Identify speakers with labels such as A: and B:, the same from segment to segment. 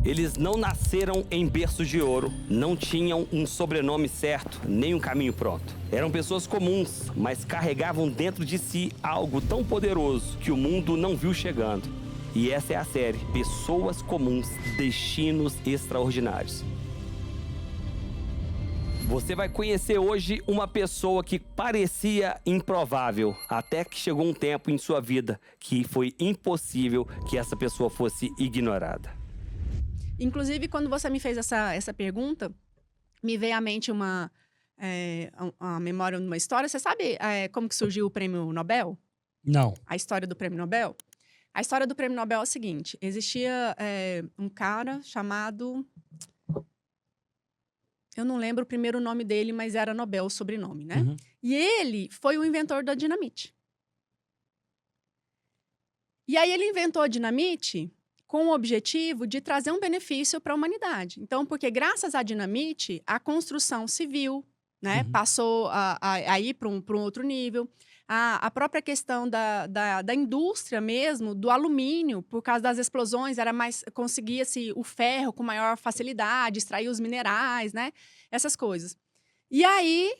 A: Eles não nasceram em berços de ouro, não tinham um sobrenome certo, nem um caminho pronto. Eram pessoas comuns, mas carregavam dentro de si algo tão poderoso que o mundo não viu chegando. E essa é a série Pessoas Comuns, Destinos Extraordinários. Você vai conhecer hoje uma pessoa que parecia improvável, até que chegou um tempo em sua vida que foi impossível que essa pessoa fosse ignorada.
B: Inclusive, quando você me fez essa pergunta, me veio à mente uma memória de uma história. Você sabe como que surgiu o Prêmio Nobel?
C: Não.
B: A história do Prêmio Nobel? A história do Prêmio Nobel é a seguinte. Existia um cara chamado... Eu não lembro o primeiro nome dele, mas era Nobel o sobrenome, né?
C: Uhum.
B: E ele foi o inventor da dinamite. E aí ele inventou a dinamite com o objetivo de trazer um benefício para a humanidade. Então, porque graças à dinamite, a construção civil, né, passou a ir para um outro nível. A própria questão da indústria mesmo, do alumínio, por causa das explosões, conseguia-se o ferro com maior facilidade, extrair os minerais, né? Essas coisas. E aí,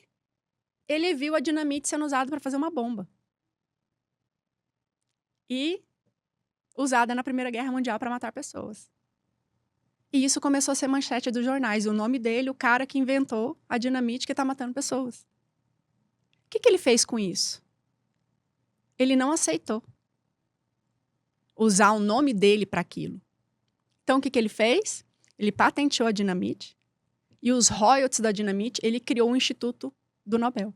B: ele viu a dinamite sendo usada para fazer uma bomba. E usada na Primeira Guerra Mundial para matar pessoas. E isso começou a ser manchete dos jornais. O nome dele, o cara que inventou a dinamite que está matando pessoas. O que ele fez com isso? Ele não aceitou usar o nome dele para aquilo. Então, o que ele fez? Ele patenteou a dinamite e os royalties da dinamite, ele criou o Instituto do Nobel.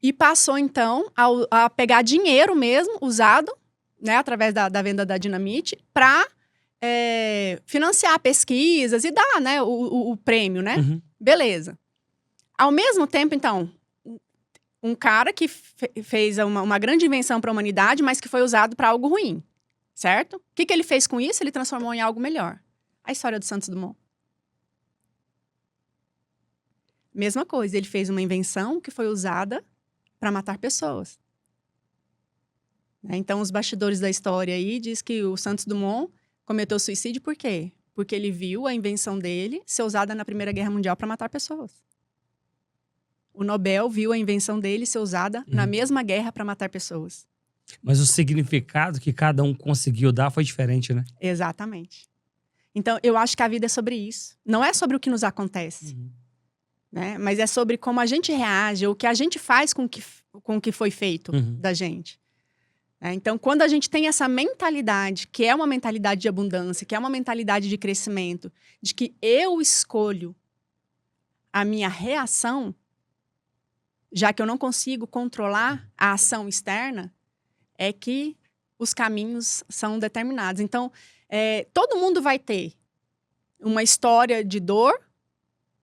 B: E passou, então, a pegar dinheiro mesmo, usado, né, através da venda da dinamite, para financiar pesquisas e dar, né, o prêmio, né?
C: Uhum.
B: Beleza. Ao mesmo tempo, então... Um cara que fez uma grande invenção para a humanidade, mas que foi usado para algo ruim, certo? O que ele fez com isso? Ele transformou em algo melhor. A história do Santos Dumont. Mesma coisa, ele fez uma invenção que foi usada para matar pessoas. Então, os bastidores da história aí diz que o Santos Dumont cometeu suicídio por quê? Porque ele viu a invenção dele ser usada na Primeira Guerra Mundial para matar pessoas. O Nobel viu a invenção dele ser usada na mesma guerra para matar pessoas.
C: Mas o significado que cada um conseguiu dar foi diferente, né?
B: Exatamente. Então, eu acho que a vida é sobre isso. Não é sobre o que nos acontece, né? Mas é sobre como a gente reage, ou o que a gente faz com o que foi feito da gente. Então, quando a gente tem essa mentalidade, que é uma mentalidade de abundância, que é uma mentalidade de crescimento, de que eu escolho a minha reação, já que eu não consigo controlar a ação externa, é que os caminhos são determinados. Então, todo mundo vai ter uma história de dor,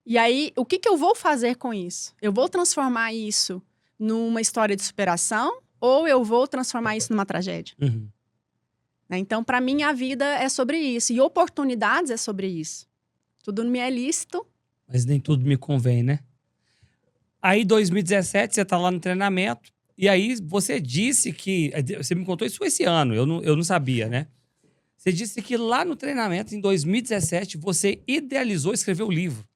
B: e aí, o que eu vou fazer com isso? Eu vou transformar isso numa história de superação, ou eu vou transformar isso numa tragédia? Então, para mim, a vida é sobre isso, e oportunidades é sobre isso. Tudo me é lícito.
C: Mas nem tudo me convém, né? Aí, 2017, você tá lá no treinamento. E aí, você disse que... Você me contou isso esse ano. Eu não sabia, né? Você disse que lá no treinamento, em 2017, você idealizou escrever o livro.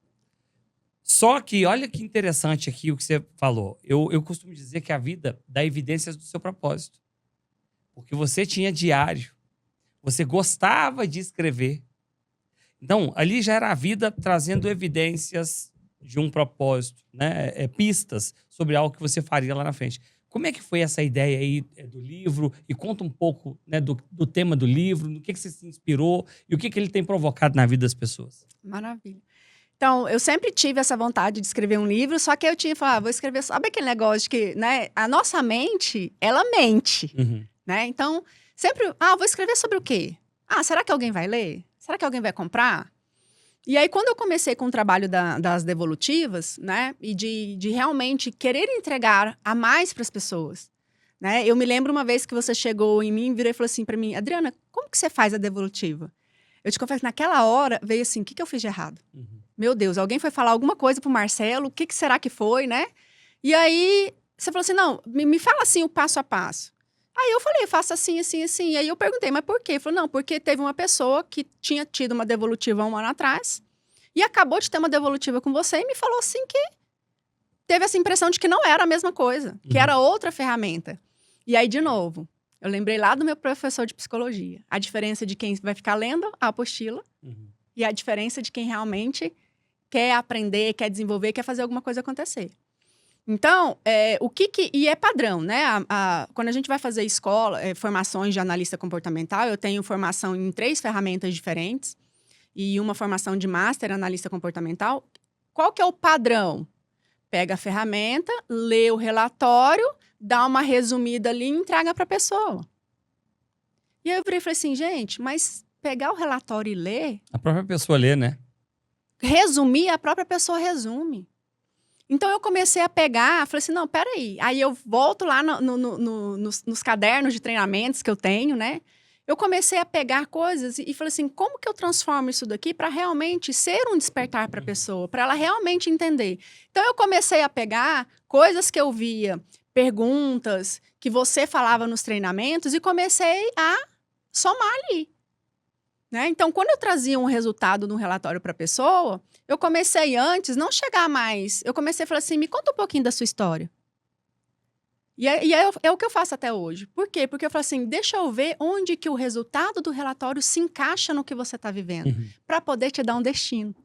C: Só que, olha que interessante aqui o que você falou. Eu costumo dizer que a vida dá evidências do seu propósito. Porque você tinha diário. Você gostava de escrever. Então, ali já era a vida trazendo evidências de um propósito, né? Pistas sobre algo que você faria lá na frente. Como é que foi essa ideia aí do livro? E conta um pouco, né, do tema do livro, no que você se inspirou e o que ele tem provocado na vida das pessoas.
B: Maravilha. Então, eu sempre tive essa vontade de escrever um livro, só que eu tinha falado, vou escrever... Sabe aquele negócio de que, né, a nossa mente, ela mente, né? Então, sempre, vou escrever sobre o quê? Será que alguém vai ler? Será que alguém vai comprar? E aí, quando eu comecei com o trabalho das devolutivas, né, e de realmente querer entregar a mais para as pessoas, né, eu me lembro uma vez que você chegou em mim, virou e falou assim para mim, Adriana, como que você faz a devolutiva? Eu te confesso, naquela hora, veio assim, o que eu fiz de errado? Meu Deus, alguém foi falar alguma coisa pro Marcelo, o que será que foi, né? E aí, você falou assim, não, me fala assim o passo a passo. Aí eu falei, faça assim, assim, assim. E aí eu perguntei, mas por quê? Ele falou, não, porque teve uma pessoa que tinha tido uma devolutiva há um ano atrás e acabou de ter uma devolutiva com você e me falou assim que teve essa impressão de que não era a mesma coisa, que era outra ferramenta. E aí, de novo, eu lembrei lá do meu professor de psicologia. A diferença de quem vai ficar lendo a apostila e a diferença de quem realmente quer aprender, quer desenvolver, quer fazer alguma coisa acontecer. Então, e é padrão, né? Quando a gente vai fazer escola, formações de analista comportamental, eu tenho formação em 3 ferramentas diferentes e uma formação de master analista comportamental. Qual que é o padrão? Pega a ferramenta, lê o relatório, dá uma resumida ali e entrega para a pessoa. E aí eu virei e falei assim, gente, mas pegar o relatório e ler...
C: A própria pessoa lê, né?
B: Resumir, a própria pessoa resume. Então, eu comecei a pegar, falei assim, não, peraí. Aí eu volto lá nos cadernos de treinamentos que eu tenho, né? Eu comecei a pegar coisas e falei assim, como que eu transformo isso daqui para realmente ser um despertar para a pessoa, para ela realmente entender. Então, eu comecei a pegar coisas que eu via, perguntas que você falava nos treinamentos e comecei a somar ali. Né? Então, quando eu trazia um resultado de um relatório para a pessoa, eu comecei antes, não chegar mais. Eu comecei a falar assim, me conta um pouquinho da sua história. E é o que eu faço até hoje. Por quê? Porque eu falo assim, deixa eu ver onde que o resultado do relatório se encaixa no que você está vivendo. Para poder te dar um destino.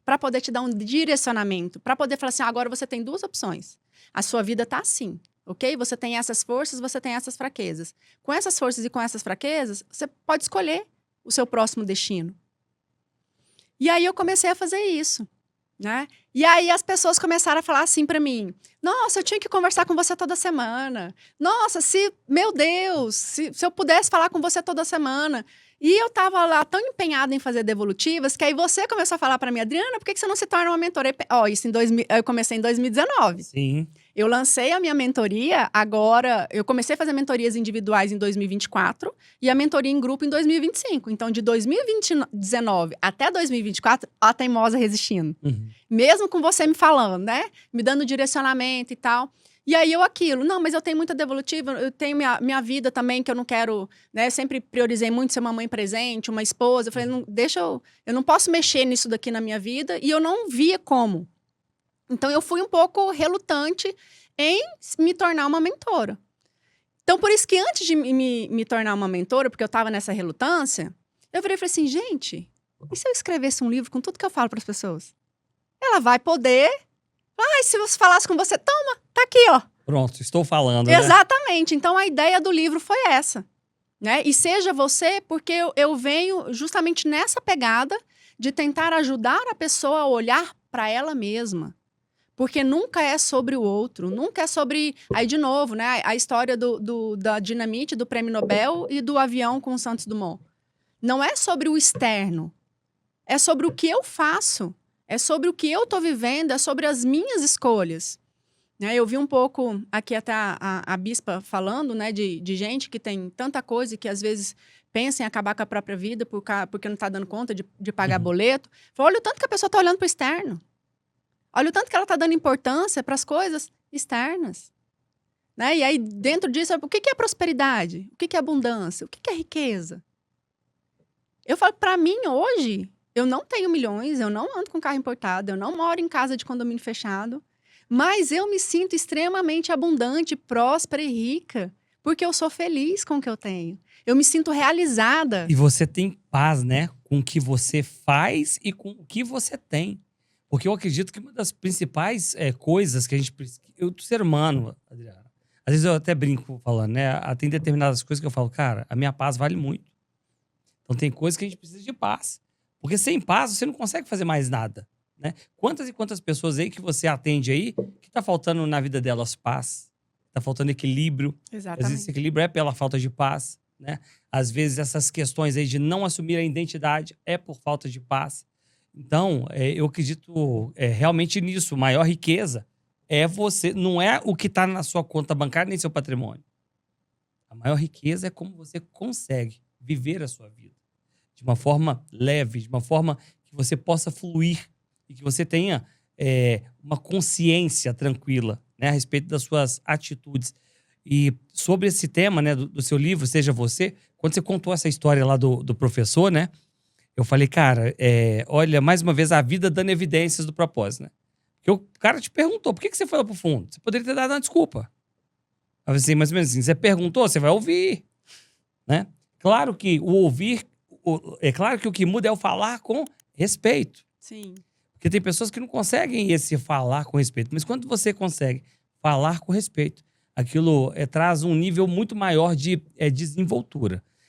B: Para poder te dar um direcionamento. Para poder falar assim, agora você tem 2 opções. A sua vida está assim, ok? Você tem essas forças, você tem essas fraquezas. Com essas forças e com essas fraquezas, você pode escolher o seu próximo destino. E aí eu comecei a fazer isso, né? E aí as pessoas começaram a falar assim para mim, nossa, eu tinha que conversar com você toda semana. Nossa, meu Deus, se eu pudesse falar com você toda semana. E eu tava lá tão empenhada em fazer devolutivas, que aí você começou a falar para mim, Adriana, por que você não se torna uma mentora? Isso eu comecei em 2019.
C: Sim.
B: Eu lancei a minha mentoria agora, eu comecei a fazer mentorias individuais em 2024 e a mentoria em grupo em 2025. Então, de 2019 até 2024, a teimosa resistindo. Mesmo com você me falando, né? Me dando direcionamento e tal. E aí não, mas eu tenho muita devolutiva, eu tenho minha vida também, que eu não quero, né? Sempre priorizei muito ser uma mãe presente, uma esposa. Eu falei, não, eu não posso mexer nisso daqui na minha vida e eu não via como. Então, eu fui um pouco relutante em me tornar uma mentora. Então, por isso que antes de me tornar uma mentora, porque eu estava nessa relutância, eu virei e falei assim, gente, e se eu escrevesse um livro com tudo que eu falo para as pessoas? Ela vai poder... se você falasse com você, toma, tá aqui, ó.
C: Pronto, estou falando,
B: Exatamente. Né? Então, a ideia do livro foi essa. Né? E seja você, porque eu venho justamente nessa pegada de tentar ajudar a pessoa a olhar para ela mesma. Porque nunca é sobre o outro, nunca é sobre... Aí, de novo, né? A história da dinamite, do prêmio Nobel e do avião com o Santos Dumont. Não é sobre o externo. É sobre o que eu faço. É sobre o que eu tô vivendo, é sobre as minhas escolhas. Né? Eu vi um pouco aqui até a Bispa falando, né? De gente que tem tanta coisa e que às vezes pensa em acabar com a própria vida porque não tá dando conta de pagar boleto. Olha o tanto que a pessoa tá olhando pro externo. Olha o tanto que ela está dando importância para as coisas externas. Né? E aí, dentro disso, o que é prosperidade? O que é abundância? O que é riqueza? Eu falo, para mim, hoje, eu não tenho milhões, eu não ando com carro importado, eu não moro em casa de condomínio fechado, mas eu me sinto extremamente abundante, próspera e rica, porque eu sou feliz com o que eu tenho. Eu me sinto realizada.
C: E você tem paz, né? Com o que você faz e com o que você tem. Porque eu acredito que uma das principais coisas que a gente precisa... O ser humano, Adriana, às vezes eu até brinco falando, né? Tem determinadas coisas que eu falo, cara, a minha paz vale muito. Então tem coisas que a gente precisa de paz. Porque sem paz você não consegue fazer mais nada, né? Quantas e quantas pessoas aí que você atende aí que tá faltando na vida delas paz? Tá faltando equilíbrio.
B: Exatamente.
C: Às vezes esse equilíbrio é pela falta de paz, né? Às vezes essas questões aí de não assumir a identidade é por falta de paz. Então, eu acredito realmente nisso. Maior riqueza é você... Não é o que está na sua conta bancária nem seu patrimônio. A maior riqueza é como você consegue viver a sua vida. De uma forma leve, de uma forma que você possa fluir e que você tenha uma consciência tranquila, né, a respeito das suas atitudes. E sobre esse tema, né, do seu livro, Seja Você, quando você contou essa história lá do professor, né? Eu falei, cara, olha, mais uma vez, a vida dando evidências do propósito, né? Porque o cara te perguntou, por que você foi lá pro fundo? Você poderia ter dado uma desculpa. Eu falei assim, mais ou menos assim, você perguntou, você vai ouvir, né? Claro que o ouvir, é claro que o que muda é o falar com respeito.
B: Sim.
C: Porque tem pessoas que não conseguem esse falar com respeito. Mas quando você consegue falar com respeito, aquilo traz um nível muito maior de desenvoltura.